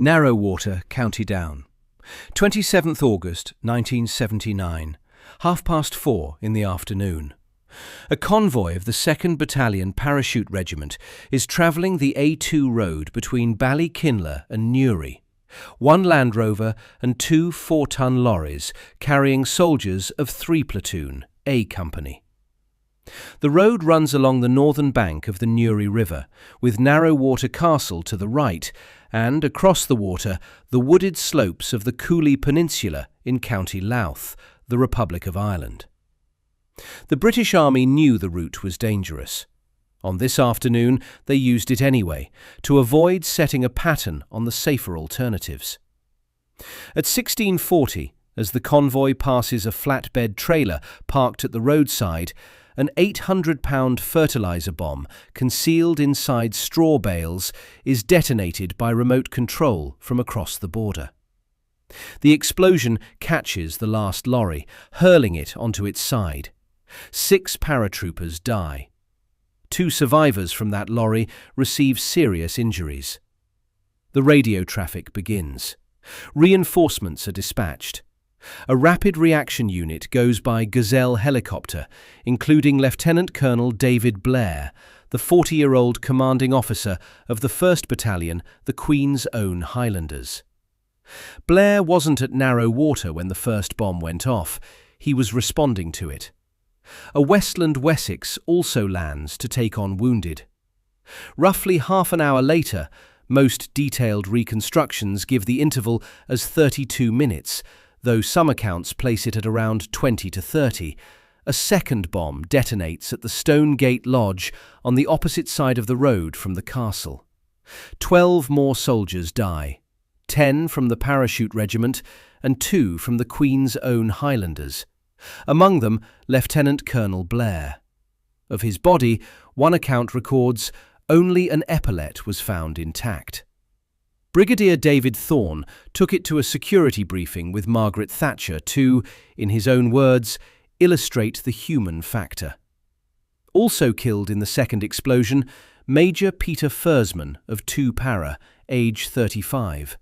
Narrow-water, County Down. 27th August 1979, 4:30 in the afternoon. A convoy of the 2nd Battalion Parachute Regiment is travelling the A2 road between Ballykinler and Newry. 1 Land Rover and 2 4-tonne lorries carrying soldiers of 3 Platoon, A Company. The road runs along the northern bank of the Newry River, with Narrow-water Castle to the right, and across the water, the wooded slopes of the Cooley Peninsula in County Louth, the Republic of Ireland. The British Army knew the route was dangerous. On this afternoon, they used it anyway, to avoid setting a pattern on the safer alternatives. At 16:40, as the convoy passes a flatbed trailer parked at the roadside, an 800-pound fertiliser bomb concealed inside straw bales is detonated by remote control from across the border. The explosion catches the last lorry, hurling it onto its side. 6 paratroopers die. 2 survivors from that lorry receive serious injuries. The radio traffic begins. Reinforcements are dispatched. A rapid reaction unit goes by Gazelle helicopter, including Lieutenant Colonel David Blair, the 40-year-old commanding officer of the 1st Battalion, the Queen's Own Highlanders. Blair wasn't at Narrow-water when the first bomb went off. He was responding to it. A Westland Wessex also lands to take on wounded. Roughly half an hour later, most detailed reconstructions give the interval as 32 minutes, though some accounts place it at around 20 to 30, a second bomb detonates at the Stone Gate Lodge on the opposite side of the road from the castle. 12 more soldiers die, 10 from the Parachute Regiment and 2 from the Queen's Own Highlanders. Among them, Lieutenant Colonel Blair. Of his body, one account records only an epaulette was found intact. Brigadier David Thorne took it to a security briefing with Margaret Thatcher to, in his own words, illustrate the human factor. Also killed in the second explosion, Major Peter Fursman of 2 Para, age 35.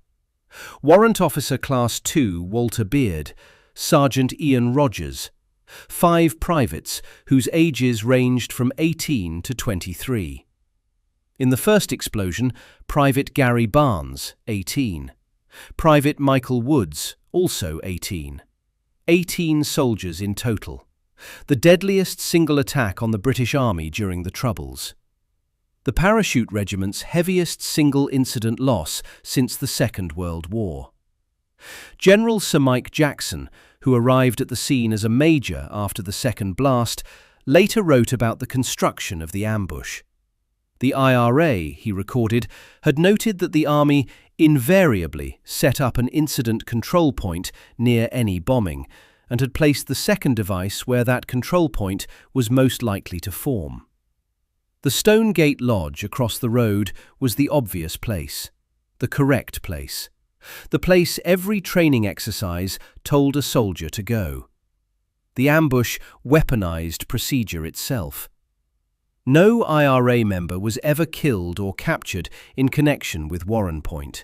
Warrant Officer Class 2 Walter Beard, Sergeant Ian Rogers, 5 privates whose ages ranged from 18 to 23. In the first explosion, Private Gary Barnes, 18. Private Michael Woods, also 18. 18 soldiers in total. The deadliest single attack on the British Army during the Troubles. The Parachute Regiment's heaviest single incident loss since the Second World War. General Sir Mike Jackson, who arrived at the scene as a major after the second blast, later wrote about the construction of the ambush. The IRA, he recorded, had noted that the Army invariably set up an incident control point near any bombing, and had placed the second device where that control point was most likely to form. The Stone Gate Lodge across the road was the obvious place, the correct place, the place every training exercise told a soldier to go. The ambush weaponized procedure itself. No IRA member was ever killed or captured in connection with Warrenpoint.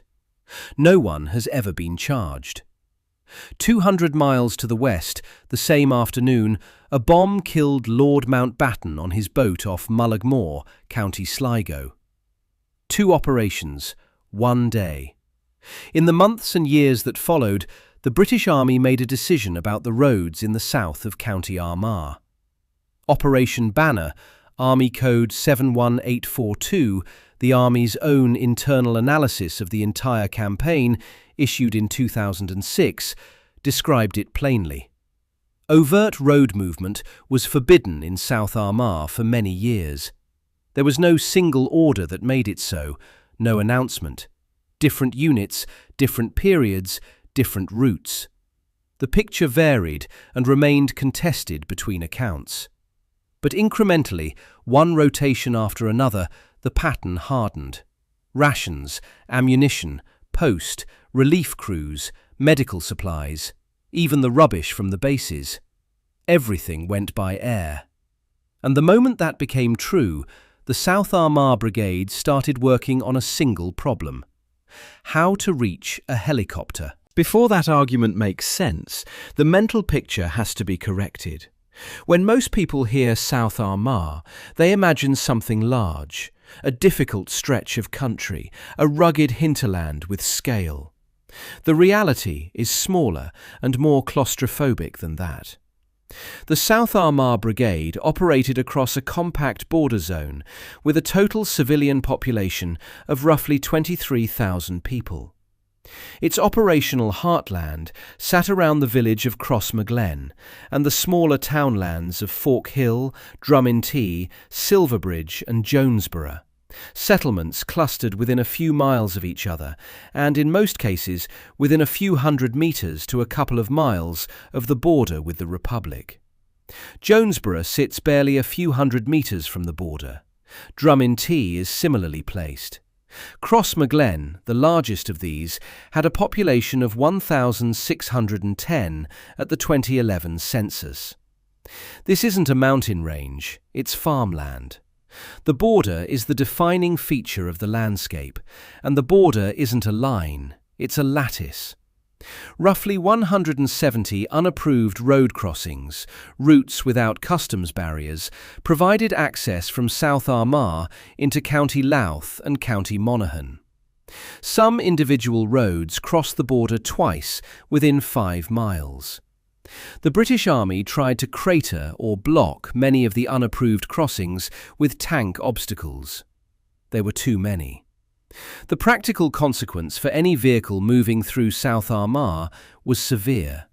No one has ever been charged. 200 miles to the west, the same afternoon, a bomb killed Lord Mountbatten on his boat off Mullaghmore, County Sligo. 2 operations, 1 day. In the months and years that followed, the British Army made a decision about the roads in the south of County Armagh. Operation Banner, Army Code 71842, the Army's own internal analysis of the entire campaign, issued in 2006, described it plainly. Overt road movement was forbidden in South Armagh for many years. There was no single order that made it so, no announcement. Different units, different periods, different routes. The picture varied and remained contested between accounts. But incrementally, one rotation after another, the pattern hardened. Rations, ammunition, post, relief crews, medical supplies, even the rubbish from the bases. Everything went by air. And the moment that became true, the South Armagh Brigade started working on a single problem. How to reach a helicopter. Before that argument makes sense, the mental picture has to be corrected. When most people hear South Armagh, they imagine something large, a difficult stretch of country, a rugged hinterland with scale. The reality is smaller and more claustrophobic than that. The South Armagh Brigade operated across a compact border zone with a total civilian population of roughly 23,000 people. Its operational heartland sat around the village of Crossmaglen and the smaller townlands of Forkhill, Drummintee, Silverbridge and Jonesborough, settlements clustered within a few miles of each other and, in most cases, within a few hundred metres to a couple of miles of the border with the Republic. Jonesborough sits barely a few hundred metres from the border. Drummintee is similarly placed. Crossmaglen, the largest of these, had a population of 1,610 at the 2011 census. This isn't a mountain range, it's farmland. The border is the defining feature of the landscape, and the border isn't a line, it's a lattice. Roughly 170 unapproved road crossings, routes without customs barriers, provided access from South Armagh into County Louth and County Monaghan. Some individual roads cross the border twice within 5 miles. The British Army tried to crater or block many of the unapproved crossings with tank obstacles. There were too many. The practical consequence for any vehicle moving through South Armagh was severe.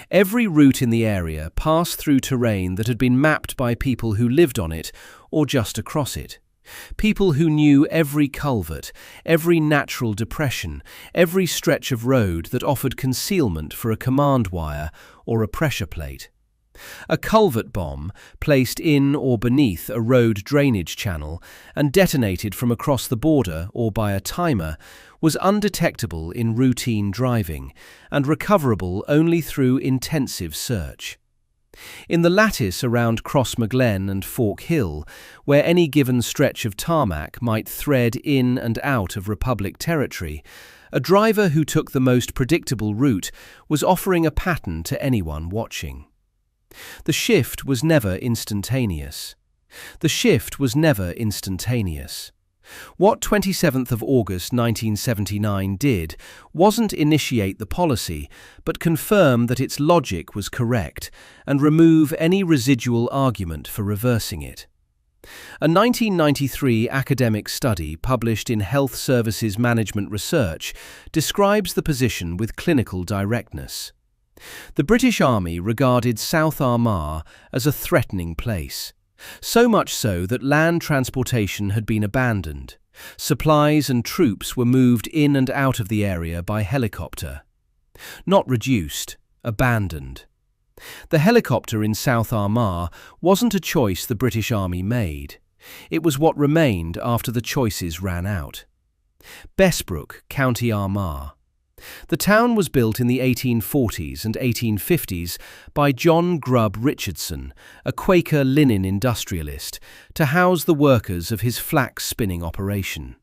Every route in the area passed through terrain that had been mapped by people who lived on it or just across it. People who knew every culvert, every natural depression, every stretch of road that offered concealment for a command wire or a pressure plate. A culvert bomb, placed in or beneath a road drainage channel and detonated from across the border or by a timer, was undetectable in routine driving and recoverable only through intensive search. In the lattice around Crossmaglen and Forkhill, where any given stretch of tarmac might thread in and out of Republic territory, a driver who took the most predictable route was offering a pattern to anyone watching. The shift was never instantaneous. What 27th of August 1979 did wasn't initiate the policy, but confirm that its logic was correct and remove any residual argument for reversing it. A 1993 academic study published in Health Services Management Research describes the position with clinical directness. The British Army regarded South Armagh as a threatening place, so much so that land transportation had been abandoned. Supplies and troops were moved in and out of the area by helicopter. Not reduced, abandoned. The helicopter in South Armagh wasn't a choice the British Army made. It was what remained after the choices ran out. Bessbrook, County Armagh. The town was built in the 1840s and 1850s by John Grubb Richardson, a Quaker linen industrialist, to house the workers of his flax spinning operation.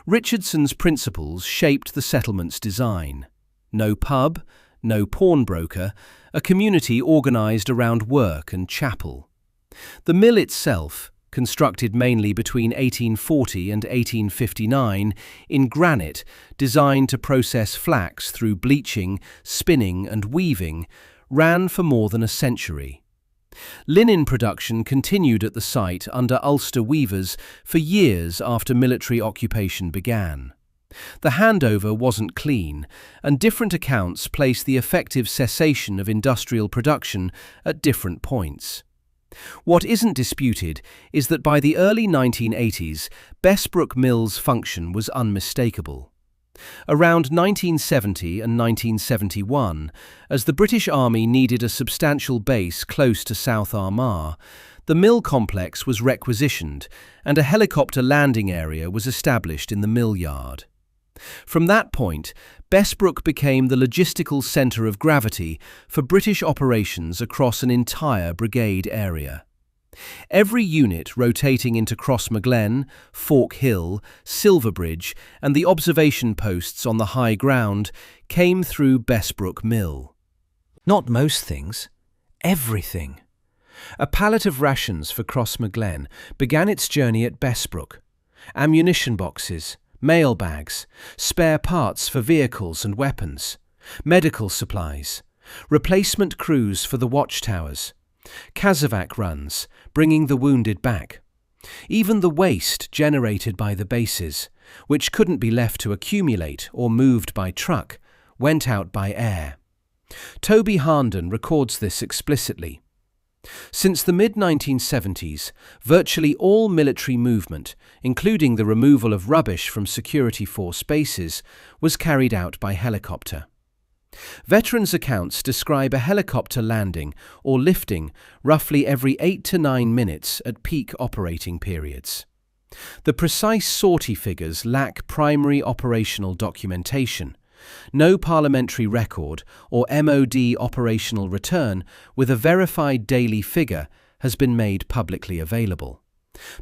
Richardson's principles shaped the settlement's design. No pub, no pawnbroker, a community organised around work and chapel. The mill itself, constructed mainly between 1840 and 1859 in granite, designed to process flax through bleaching, spinning and weaving, ran for more than a century. Linen production continued at the site under Ulster weavers for years after military occupation began. The handover wasn't clean, and different accounts place the effective cessation of industrial production at different points. What isn't disputed is that by the early 1980s, Bessbrook Mill's function was unmistakable. Around 1970 and 1971, as the British Army needed a substantial base close to South Armagh, the mill complex was requisitioned and a helicopter landing area was established in the mill yard. From that point, Bessbrook became the logistical centre of gravity for British operations across an entire brigade area. Every unit rotating into Crossmaglen, Fork Hill, Silverbridge and the observation posts on the high ground came through Bessbrook Mill. Not most things, everything. A pallet of rations for Crossmaglen began its journey at Bessbrook. Ammunition boxes, mail bags, spare parts for vehicles and weapons, medical supplies, replacement crews for the watchtowers, Casevac runs, bringing the wounded back. Even the waste generated by the bases, which couldn't be left to accumulate or moved by truck, went out by air. Toby Harnden records this explicitly. Since the mid-1970s, virtually all military movement, including the removal of rubbish from security force bases, was carried out by helicopter. Veterans' accounts describe a helicopter landing or lifting roughly every 8 to 9 minutes at peak operating periods. The precise sortie figures lack primary operational documentation. No parliamentary record or MOD operational return with a verified daily figure has been made publicly available.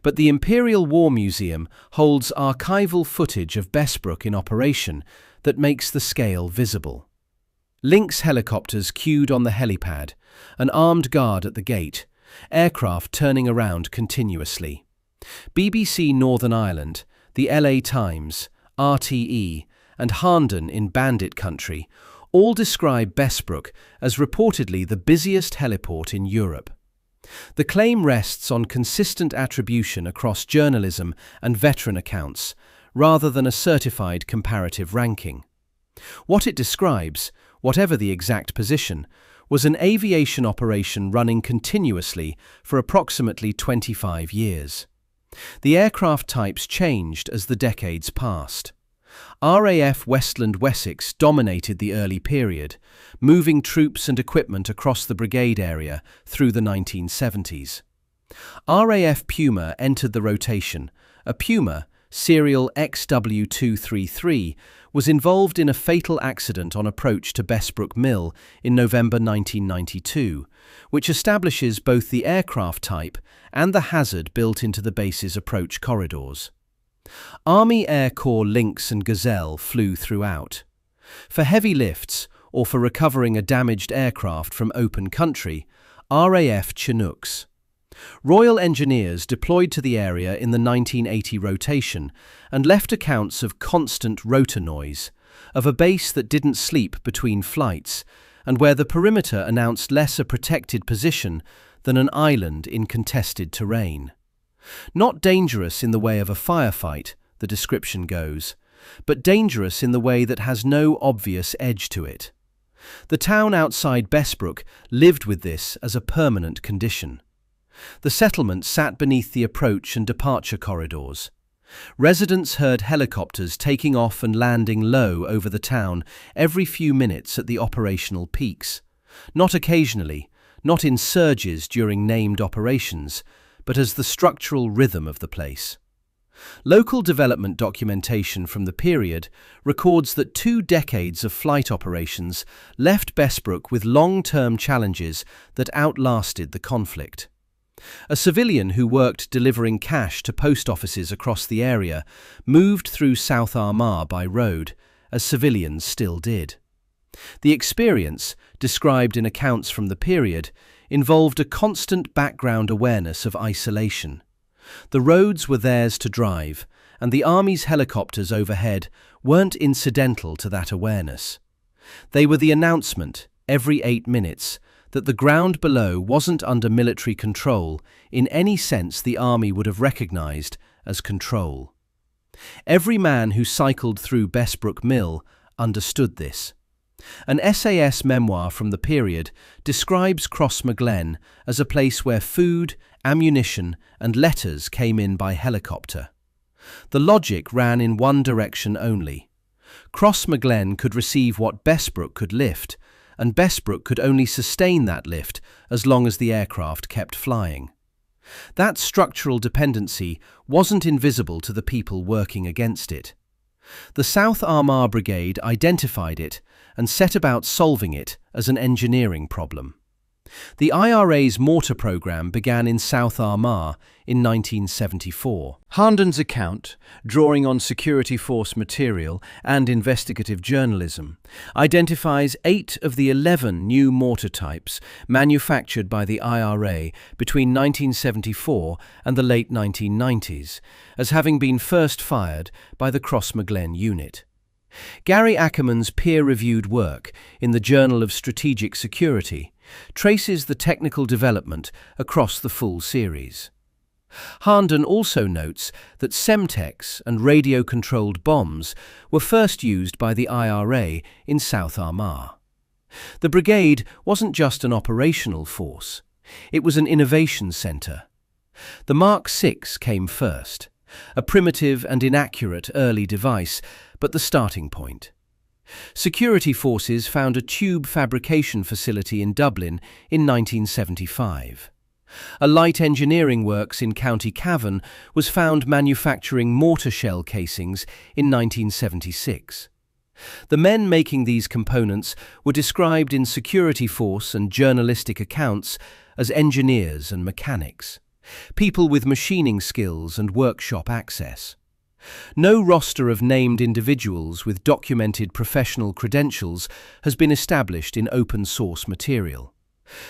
But the Imperial War Museum holds archival footage of Bessbrook in operation that makes the scale visible. Lynx helicopters queued on the helipad, an armed guard at the gate, aircraft turning around continuously. BBC Northern Ireland, the LA Times, RTE, and Harnden in Bandit Country all describe Bessbrook as reportedly the busiest heliport in Europe. The claim rests on consistent attribution across journalism and veteran accounts, rather than a certified comparative ranking. What it describes, whatever the exact position, was an aviation operation running continuously for approximately 25 years. The aircraft types changed as the decades passed. RAF Westland Wessex dominated the early period, moving troops and equipment across the brigade area through the 1970s. RAF Puma entered the rotation. A Puma, serial XW233, was involved in a fatal accident on approach to Bessbrook Mill in November 1992, which establishes both the aircraft type and the hazard built into the base's approach corridors. Army Air Corps Lynx and Gazelle flew throughout. For heavy lifts, or for recovering a damaged aircraft from open country, RAF Chinooks. Royal Engineers deployed to the area in the 1980 rotation and left accounts of constant rotor noise, of a base that didn't sleep between flights, and where the perimeter announced less a protected position than an island in contested terrain. Not dangerous in the way of a firefight, the description goes, but dangerous in the way that has no obvious edge to it. The town outside Bessbrook lived with this as a permanent condition. The settlement sat beneath the approach and departure corridors. Residents heard helicopters taking off and landing low over the town every few minutes at the operational peaks, not occasionally, not in surges during named operations, but as the structural rhythm of the place. Local development documentation from the period records that 2 decades of flight operations left Bessbrook with long-term challenges that outlasted the conflict. A civilian who worked delivering cash to post offices across the area moved through South Armagh by road, as civilians still did. The experience, described in accounts from the period, involved a constant background awareness of isolation. The roads were theirs to drive, and the Army's helicopters overhead weren't incidental to that awareness. They were the announcement, every 8 minutes, that the ground below wasn't under military control in any sense the Army would have recognised as control. Every man who cycled through Bessbrook Mill understood this. An SAS memoir from the period describes Crossmaglen as a place where food, ammunition and letters came in by helicopter. The logic ran in one direction only. Crossmaglen could receive what Bessbrook could lift, and Bessbrook could only sustain that lift as long as the aircraft kept flying. That structural dependency wasn't invisible to the people working against it. The South Armagh Brigade identified it and set about solving it as an engineering problem. The IRA's mortar programme began in South Armagh in 1974. Harnden's account, drawing on security force material and investigative journalism, identifies 8 of the 11 new mortar types manufactured by the IRA between 1974 and the late 1990s as having been first fired by the Crossmaglen unit. Gary Ackerman's peer-reviewed work in the Journal of Strategic Security traces the technical development across the full series. Harnden also notes that Semtex and radio-controlled bombs were first used by the IRA in South Armagh. The brigade wasn't just an operational force, it was an innovation centre. The Mark VI came first, a primitive and inaccurate early device, but the starting point. Security forces found a tube fabrication facility in Dublin in 1975. A light engineering works in County Cavan was found manufacturing mortar shell casings in 1976. The men making these components were described in security force and journalistic accounts as engineers and mechanics, people with machining skills and workshop access. No roster of named individuals with documented professional credentials has been established in open source material.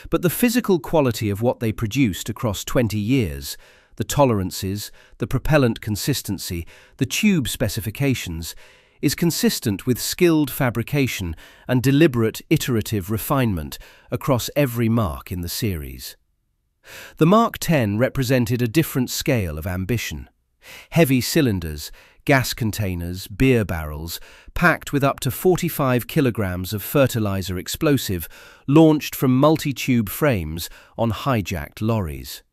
But the physical quality of what they produced across 20 years, the tolerances, the propellant consistency, the tube specifications, is consistent with skilled fabrication and deliberate iterative refinement across every mark in the series. The Mark X represented a different scale of ambition. Heavy cylinders, gas containers, beer barrels, packed with up to 45 kilograms of fertiliser explosive, launched from multi-tube frames on hijacked lorries.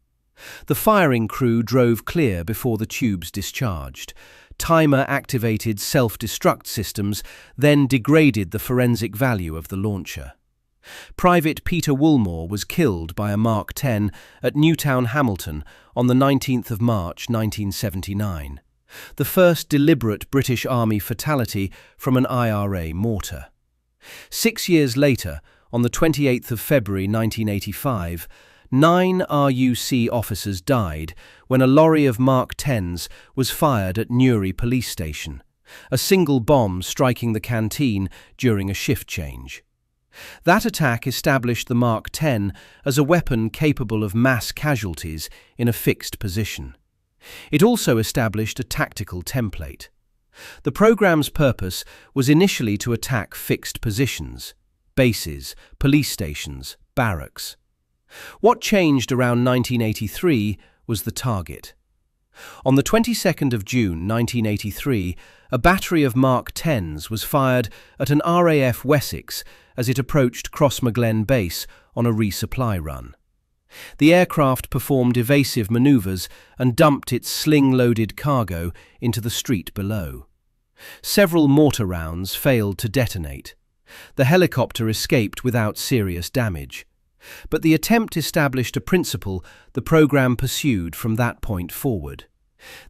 The firing crew drove clear before the tubes discharged. Timer-activated self-destruct systems then degraded the forensic value of the launcher. Private Peter Woolmore was killed by a Mark X at Newtown, Hamilton, on the 19th of March 1979, the first deliberate British Army fatality from an IRA mortar. 6 years later, on the 28th of February 1985, 9 RUC officers died when a lorry of Mark X's was fired at Newry police station, a single bomb striking the canteen during a shift change. That attack established the Mark X as a weapon capable of mass casualties in a fixed position. It also established a tactical template. The programme's purpose was initially to attack fixed positions, bases, police stations, barracks. What changed around 1983 was the target. On the 22nd of June 1983, a battery of Mark X's was fired at an RAF Wessex as it approached Crossmaglen base on a resupply run. The aircraft performed evasive manoeuvres and dumped its sling-loaded cargo into the street below. Several mortar rounds failed to detonate. The helicopter escaped without serious damage. But the attempt established a principle the programme pursued from that point forward.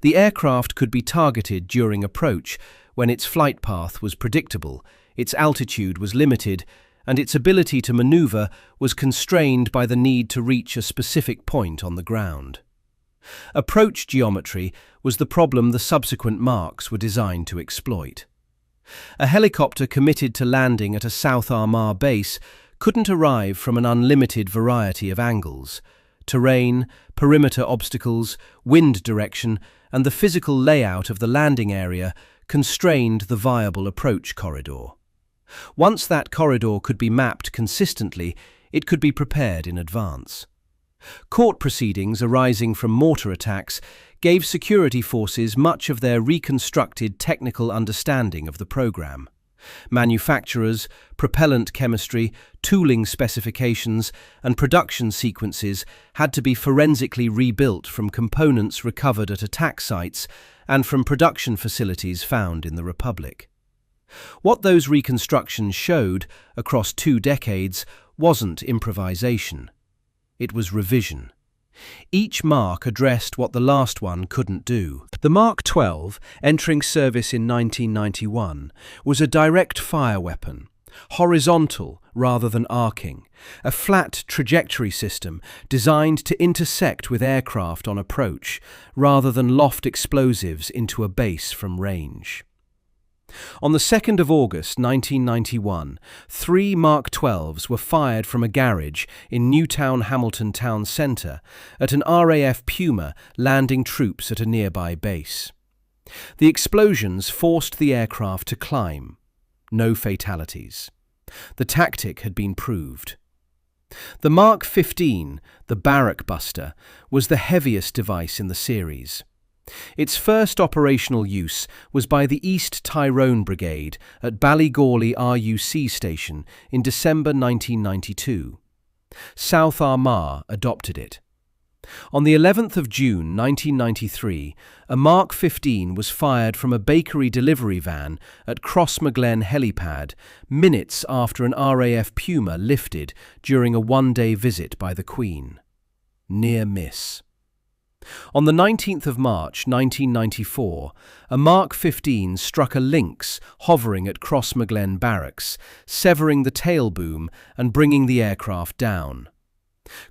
The aircraft could be targeted during approach when its flight path was predictable, its altitude was limited, and its ability to manoeuvre was constrained by the need to reach a specific point on the ground. Approach geometry was the problem the subsequent marks were designed to exploit. A helicopter committed to landing at a South Armagh base couldn't arrive from an unlimited variety of angles. Terrain, perimeter obstacles, wind direction, and the physical layout of the landing area constrained the viable approach corridor. Once that corridor could be mapped consistently, it could be prepared in advance. Court proceedings arising from mortar attacks gave security forces much of their reconstructed technical understanding of the programme. Manufacturers, propellant chemistry, tooling specifications, and production sequences had to be forensically rebuilt from components recovered at attack sites and from production facilities found in the Republic. What those reconstructions showed across 2 decades wasn't improvisation. It was revision. Each mark addressed what the last one couldn't do. The Mark XII, entering service in 1991, was a direct fire weapon, horizontal rather than arcing, a flat trajectory system designed to intersect with aircraft on approach rather than loft explosives into a base from range. On the 2nd of August 1991, 3 Mark 12s were fired from a garage in Newtown Hamilton Town Centre at an RAF Puma landing troops at a nearby base. The explosions forced the aircraft to climb. No fatalities. The tactic had been proved. The Mark 15, the Barrack Buster, was the heaviest device in the series. Its first operational use was by the East Tyrone Brigade at Ballygawley RUC station in December 1992. South Armagh adopted it. On the 11th of June 1993, a Mark 15 was fired from a bakery delivery van at Crossmaglen helipad minutes after an RAF Puma lifted during a one-day visit by the Queen. Near miss. On the 19th of March 1994, a Mark 15 struck a lynx hovering at Crossmaglen Barracks, severing the tail boom and bringing the aircraft down.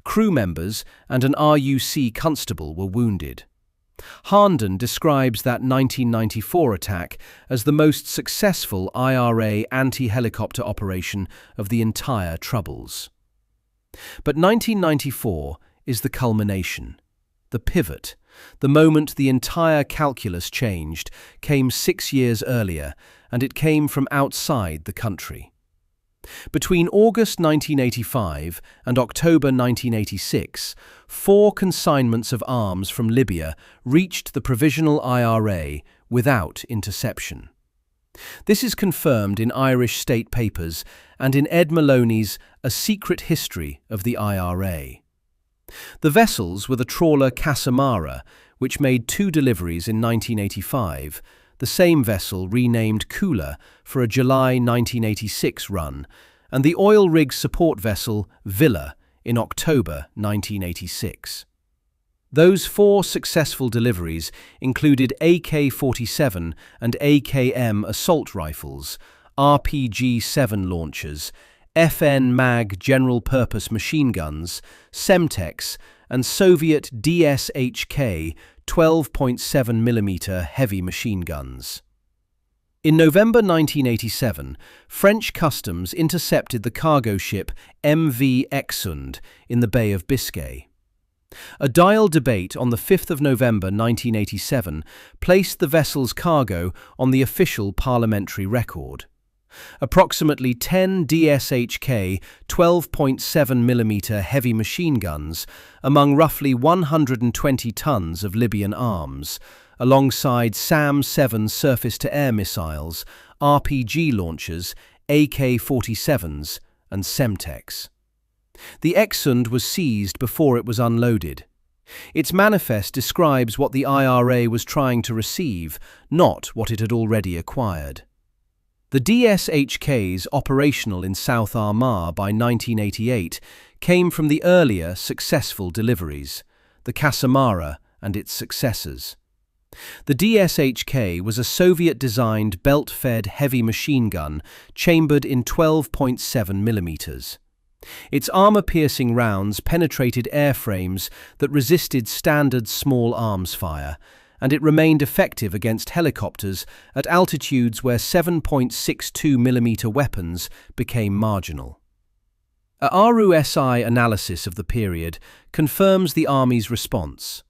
Crew members and an RUC constable were wounded. Harnden describes that 1994 attack as the most successful IRA anti-helicopter operation of the entire Troubles. But 1994 is the culmination. The pivot, the moment the entire calculus changed, came 6 years earlier, and it came from outside the country. Between August 1985 and October 1986, 4 consignments of arms from Libya reached the Provisional IRA without interception. This is confirmed in Irish state papers and in Ed Maloney's A Secret History of the IRA. The vessels were the trawler Casamara, which made 2 deliveries in 1985, the same vessel renamed Cooler for a July 1986 run, and the oil rig support vessel Villa in October 1986. Those 4 successful deliveries included AK-47 and AKM assault rifles, RPG-7 launchers, FN MAG general-purpose machine guns, Semtex, and Soviet DSHK 12.7mm heavy machine guns. In November 1987, French customs intercepted the cargo ship MV Exund in the Bay of Biscay. A dial debate on the 5th of November 1987 placed the vessel's cargo on the official parliamentary record. Approximately 10 DSHK 12.7mm heavy machine guns, among roughly 120 tons of Libyan arms, alongside SAM-7 surface-to-air missiles, RPG launchers, AK-47s, and Semtex. The Exund was seized before it was unloaded. Its manifest describes what the IRA was trying to receive, not what it had already acquired. The DSHKs operational in South Armagh by 1988 came from the earlier successful deliveries, the Casamara and its successors. The DSHK was a Soviet-designed belt-fed heavy machine gun chambered in 12.7mm. Its armour-piercing rounds penetrated airframes that resisted standard small arms fire, and it remained effective against helicopters at altitudes where 7.62mm weapons became marginal. A RUSI analysis of the period confirms the Army's response.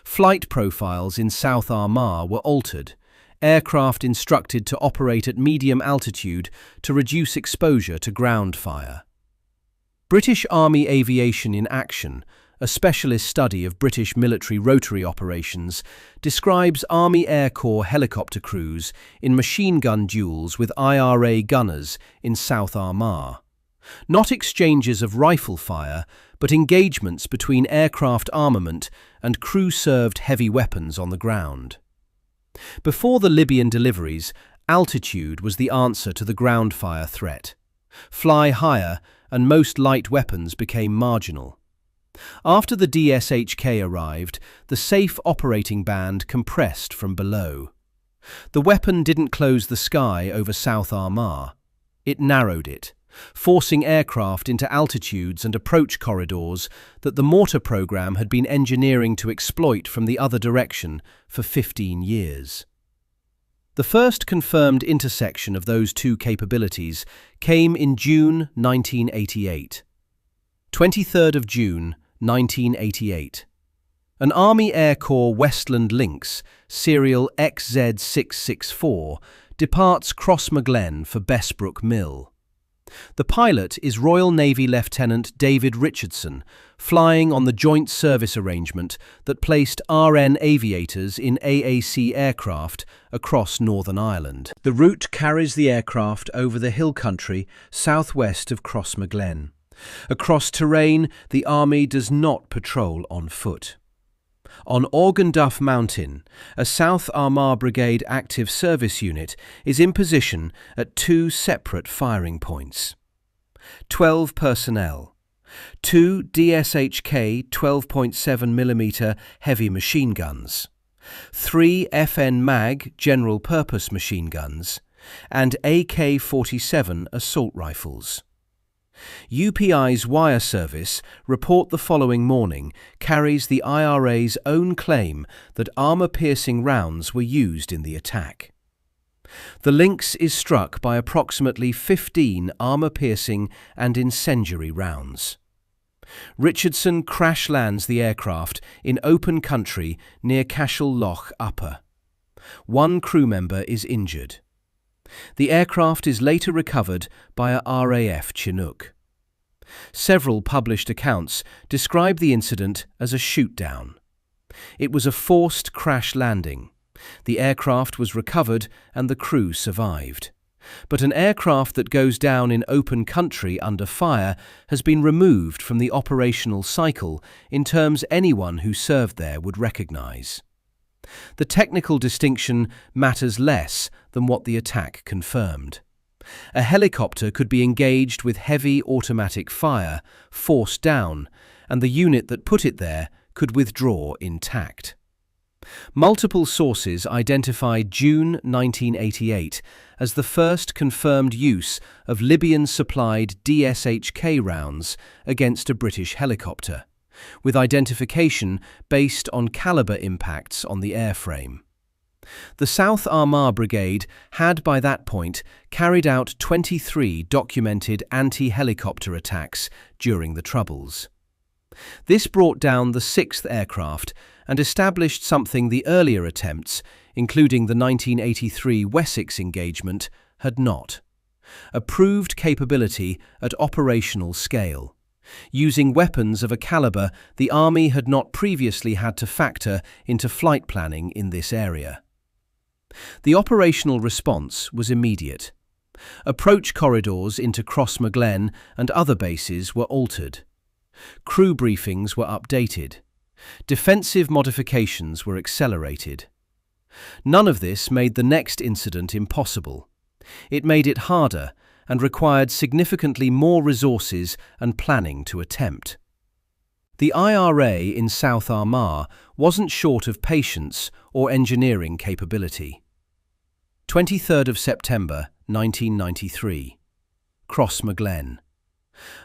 Flight profiles in South Armagh were altered, aircraft instructed to operate at medium altitude to reduce exposure to ground fire. British Army Aviation in Action, a specialist study of British military rotary operations, describes Army Air Corps helicopter crews in machine gun duels with IRA gunners in South Armagh. Not exchanges of rifle fire, but engagements between aircraft armament and crew-served heavy weapons on the ground. Before the Libyan deliveries, altitude was the answer to the ground fire threat. Fly higher, and most light weapons became marginal. After the DSHK arrived, the safe operating band compressed from below. The weapon didn't close the sky over South Armagh. It narrowed it, forcing aircraft into altitudes and approach corridors that the mortar program had been engineering to exploit from the other direction for 15 years. The first confirmed intersection of those two capabilities came in June 1988. 23rd of June 1988. An Army Air Corps Westland Lynx, serial XZ664, departs Crossmaglen for Bessbrook Mill. The pilot is Royal Navy Lieutenant David Richardson, flying on the joint service arrangement that placed RN aviators in AAC aircraft across Northern Ireland. The route carries the aircraft over the hill country southwest of Crossmaglen. Across terrain the Army does not patrol on foot. On Organduff Mountain, a South Armagh Brigade active service unit is in position at two separate firing points. 12 personnel, 2 DSHK 12.7mm heavy machine guns, 3 FN MAG general purpose machine guns, and AK-47 assault rifles. UPI's wire service report the following morning carries the IRA's own claim that armour-piercing rounds were used in the attack. The Lynx is struck by approximately 15 armour-piercing and incendiary rounds. Richardson crash lands the aircraft in open country near Cashel Loch Upper. One crew member is injured. The aircraft is later recovered by a RAF Chinook. Several published accounts describe the incident as a shoot-down. It was a forced crash landing. The aircraft was recovered and the crew survived. But an aircraft that goes down in open country under fire has been removed from the operational cycle in terms anyone who served there would recognise. The technical distinction matters less than what the attack confirmed. A helicopter could be engaged with heavy automatic fire, forced down, and the unit that put it there could withdraw intact. Multiple sources identified June 1988 as the first confirmed use of Libyan-supplied DSHK rounds against a British helicopter, with identification based on calibre impacts on the airframe. The South Armagh Brigade had by that point carried out 23 documented anti-helicopter attacks during the Troubles. This brought down the 6th aircraft and established something the earlier attempts, including the 1983 Wessex engagement, had not: a proved capability at operational scale, using weapons of a calibre the Army had not previously had to factor into flight planning in this area. The operational response was immediate. Approach corridors into Crossmaglen and other bases were altered. Crew briefings were updated. Defensive modifications were accelerated. None of this made the next incident impossible. It made it harder and required significantly more resources and planning to attempt. The IRA in South Armagh wasn't short of patience or engineering capability. 23rd of September 1993. Crossmaglen.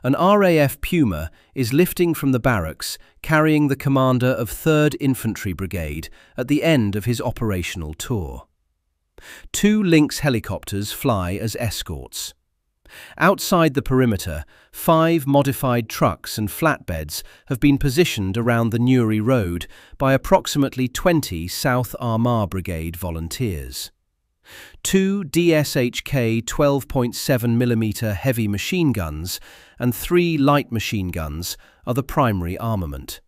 An RAF Puma is lifting from the barracks carrying the commander of 3rd Infantry Brigade at the end of his operational tour. 2 Lynx helicopters fly as escorts. Outside the perimeter, 5 modified trucks and flatbeds have been positioned around the Newry Road by approximately 20 South Armagh Brigade volunteers. 2 DSHK 12.7mm heavy machine guns and 3 light machine guns are the primary armament.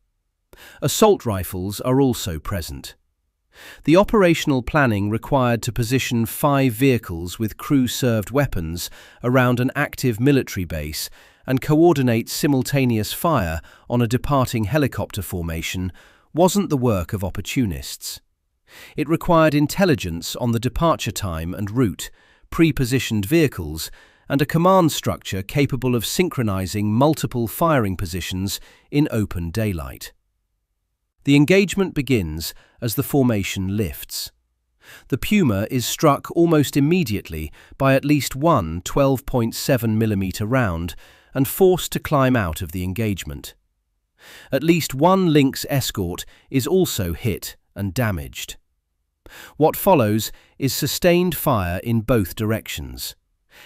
Assault rifles are also present. The operational planning required to position 5 vehicles with crew-served weapons around an active military base and coordinate simultaneous fire on a departing helicopter formation wasn't the work of opportunists. It required intelligence on the departure time and route, pre-positioned vehicles, and a command structure capable of synchronizing multiple firing positions in open daylight. The engagement begins as the formation lifts. The Puma is struck almost immediately by at least one 12.7mm round and forced to climb out of the engagement. At least one Lynx escort is also hit and damaged. What follows is sustained fire in both directions.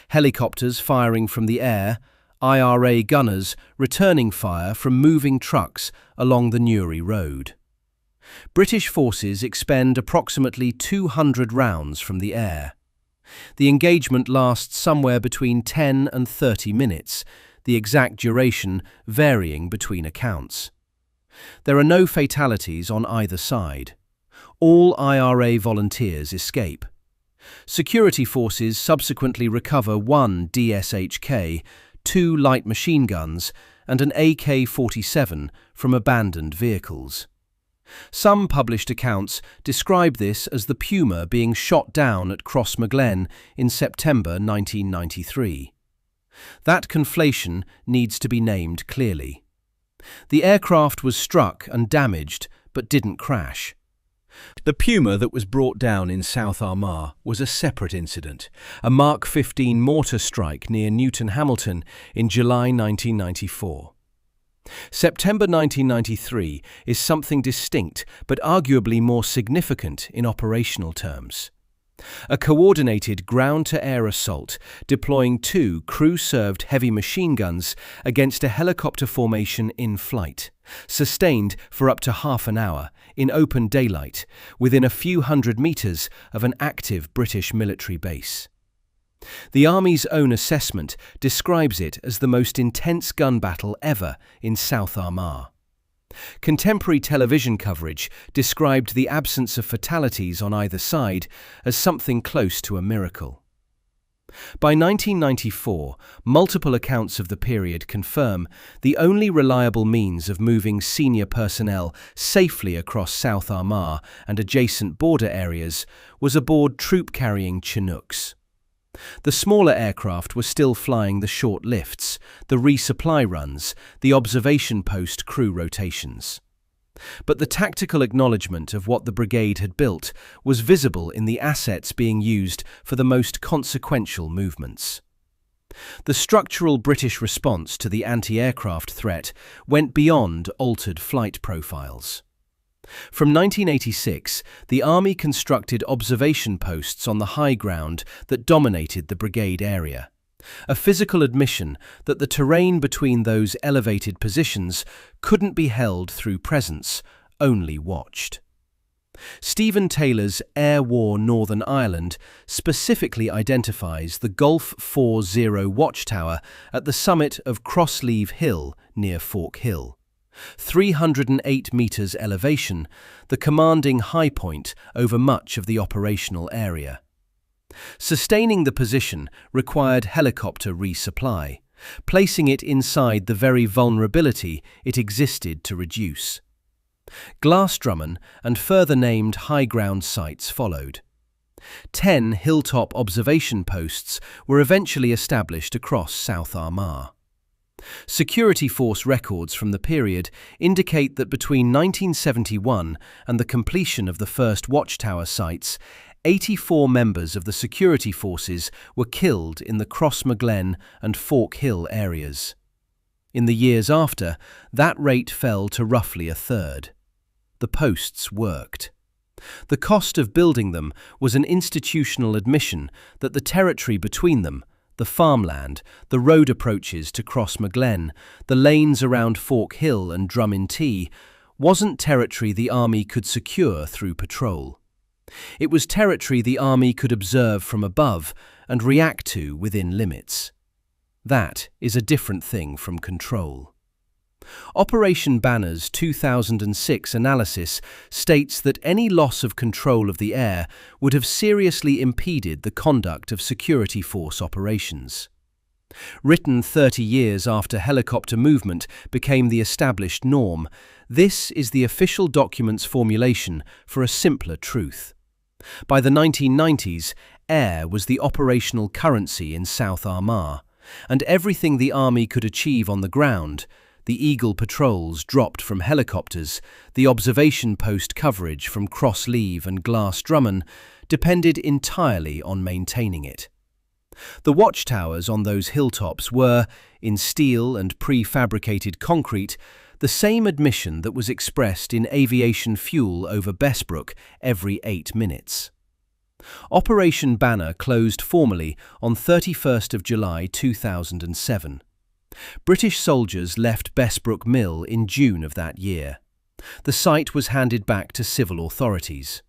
Helicopters firing from the air, IRA gunners returning fire from moving trucks along the Newry Road. British forces expend approximately 200 rounds from the air. The engagement lasts somewhere between 10 and 30 minutes, the exact duration varying between accounts. There are no fatalities on either side. All IRA volunteers escape. Security forces subsequently recover one DSHK, 2 light machine guns, and an AK-47 from abandoned vehicles. Some published accounts describe this as the Puma being shot down at Crossmaglen in September 1993. That conflation needs to be named clearly. The aircraft was struck and damaged, but didn't crash. The Puma that was brought down in South Armagh was a separate incident, a Mark 15 mortar strike near Newton Hamilton in July 1994. September 1993 is something distinct but arguably more significant in operational terms. A coordinated ground-to-air assault deploying 2 crew-served heavy machine guns against a helicopter formation in flight, sustained for up to half an hour, in open daylight, within a few hundred metres of an active British military base. The Army's own assessment describes it as the most intense gun battle ever in South Armagh. Contemporary television coverage described the absence of fatalities on either side as something close to a miracle. By 1994, multiple accounts of the period confirm the only reliable means of moving senior personnel safely across South Armagh and adjacent border areas was aboard troop-carrying Chinooks. The smaller aircraft were still flying the short lifts, the resupply runs, the observation post crew rotations. But the tactical acknowledgement of what the brigade had built was visible in the assets being used for the most consequential movements. The structural British response to the anti-aircraft threat went beyond altered flight profiles. From 1986, the Army constructed observation posts on the high ground that dominated the brigade area, a physical admission that the terrain between those elevated positions couldn't be held through presence, only watched. Stephen Taylor's Air War Northern Ireland specifically identifies the Gulf 40 watchtower at the summit of Crossleave Hill near Fork Hill. 308 metres elevation, the commanding high point over much of the operational area. Sustaining the position required helicopter resupply, placing it inside the very vulnerability it existed to reduce. Glassdrummen and further named high ground sites followed. 10 hilltop observation posts were eventually established across South Armagh. Security force records from the period indicate that between 1971 and the completion of the first watchtower sites, 84 members of the security forces were killed in the Crossmaglen and Fork Hill areas. In the years after, that rate fell to roughly a third. The posts worked. The cost of building them was an institutional admission that the territory between them, the farmland, the road approaches to Crossmaglen, the lanes around Fork Hill and Drummintee, wasn't territory the Army could secure through patrol. It was territory the Army could observe from above and react to within limits. That is a different thing from control. Operation Banner's 2006 analysis states that any loss of control of the air would have seriously impeded the conduct of security force operations. Written 30 years after helicopter movement became the established norm, this is the official document's formulation for a simpler truth. By the 1990s, air was the operational currency in South Armagh, and everything the Army could achieve on the ground, the Eagle patrols dropped from helicopters, the observation post coverage from Crossleave and Glassdrummen, depended entirely on maintaining it. The watchtowers on those hilltops were, in steel and prefabricated concrete, the same admission that was expressed in aviation fuel over Bessbrook every 8 minutes. Operation Banner closed formally on 31st of July 2007. British soldiers left Bessbrook Mill in June of that year. The site was handed back to civil authorities.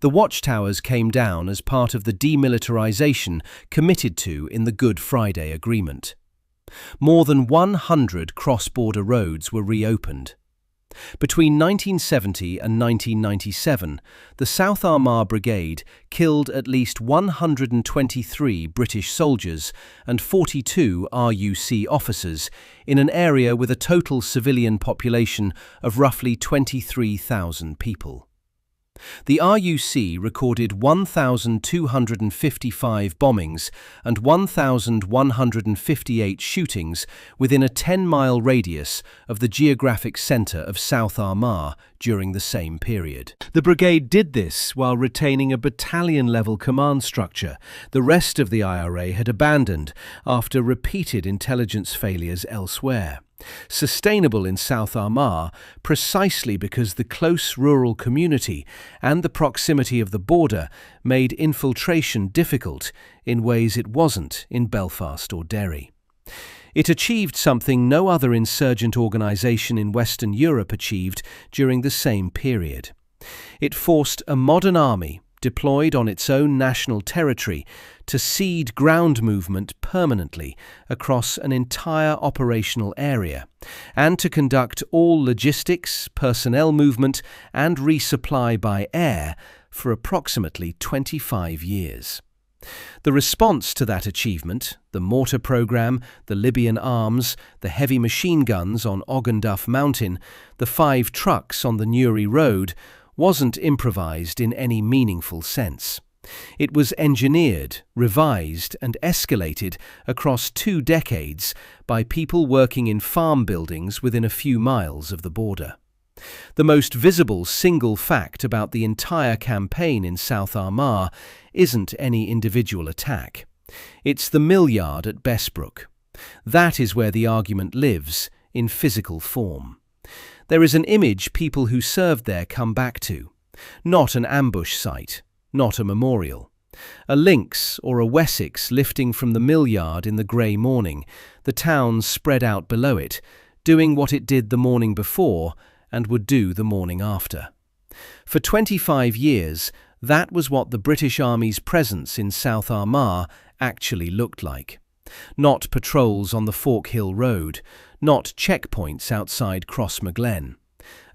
The watchtowers came down as part of the demilitarisation committed to in the Good Friday Agreement. More than 100 cross-border roads were reopened. Between 1970 and 1997, the South Armagh Brigade killed at least 123 British soldiers and 42 RUC officers in an area with a total civilian population of roughly 23,000 people. The RUC recorded 1,255 bombings and 1,158 shootings within a 10-mile radius of the geographic centre of South Armagh during the same period. The brigade did this while retaining a battalion-level command structure the rest of the IRA had abandoned after repeated intelligence failures elsewhere. Sustainable in South Armagh precisely because the close rural community and the proximity of the border made infiltration difficult in ways it wasn't in Belfast or Derry. It achieved something no other insurgent organisation in Western Europe achieved during the same period. It forced a modern army deployed on its own national territory to cede ground movement permanently across an entire operational area, and to conduct all logistics, personnel movement and resupply by air for approximately 25 years. The response to that achievement, the mortar programme, the Libyan arms, the heavy machine guns on Oganduff Mountain, the 5 trucks on the Newry Road, wasn't improvised in any meaningful sense. It was engineered, revised and escalated across 2 decades by people working in farm buildings within a few miles of the border. The most visible single fact about the entire campaign in South Armagh isn't any individual attack. It's the mill yard at Bessbrook. That is where the argument lives, in physical form. There is an image people who served there come back to. Not an ambush site, not a memorial. A lynx or a Wessex lifting from the mill yard in the grey morning, the town spread out below it, doing what it did the morning before and would do the morning after. For 25 years, that was what the British Army's presence in South Armagh actually looked like. Not patrols on the Forkhill Road, not checkpoints outside Crossmaglen.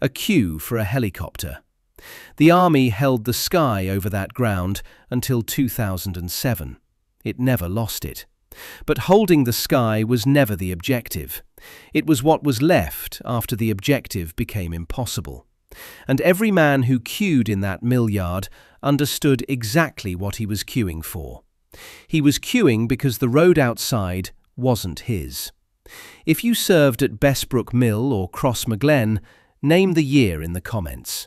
A queue for a helicopter. The army held the sky over that ground until 2007. It never lost it. But holding the sky was never the objective. It was what was left after the objective became impossible. And every man who queued in that mill yard understood exactly what he was queuing for. He was queuing because the road outside wasn't his. If you served at Bessbrook Mill or Crossmaglen, name the year in the comments.